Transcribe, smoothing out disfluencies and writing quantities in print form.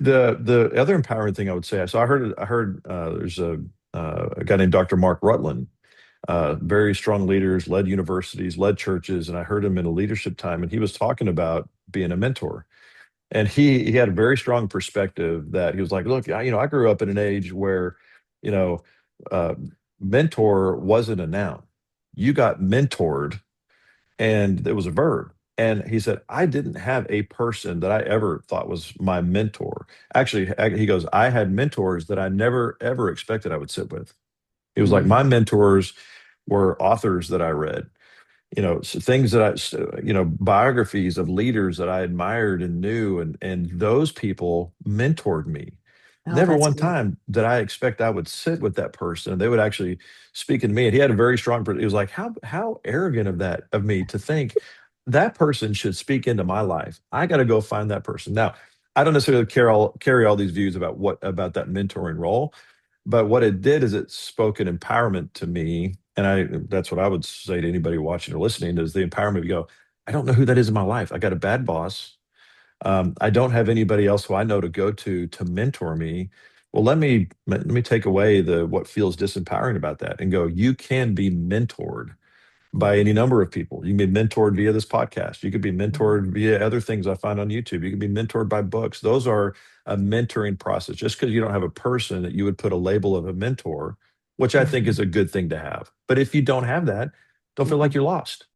The other empowering thing I would say, so I heard there's a guy named Dr. Mark Rutland, very strong leaders, led universities, led churches, and I heard him in a leadership time, and he was talking about being a mentor. And he had a very strong perspective that he was like, look, I grew up in an age where, you know, uh, mentor wasn't a noun. You got mentored, and it was a verb. And he said, I didn't have a person that I ever thought was my mentor. Actually, he goes, I had mentors that I never ever expected I would sit with. He was like, my Mm, mentors were authors that I read, so things that biographies of leaders that I admired and knew, and those people mentored me. oh, Never that's one good. time did I expect I would sit with that person and they would actually speak to me. And he had a very strong, it was like, how arrogant of me to think that person should speak into my life. I got to go find that person. Now, I don't necessarily carry all these views about that mentoring role, but what it did is it spoke an empowerment to me. And that's what I would say to anybody watching or listening is the empowerment. You go, I don't know who that is in my life. I got a bad boss. I don't have anybody else who I know to go to mentor me. Well, let me take away the what feels disempowering about that and go, you can be mentored by any Mhm, number of people. You can be mentored via this podcast. You could be mhm, mentored via other things I find on YouTube. You can be mentored by books. Those are a mentoring process. Just because you don't have a person that you would put a label of a mentor, which I think is mhm, a good thing to have. But if you don't have that, don't feel like mhm. you're lost.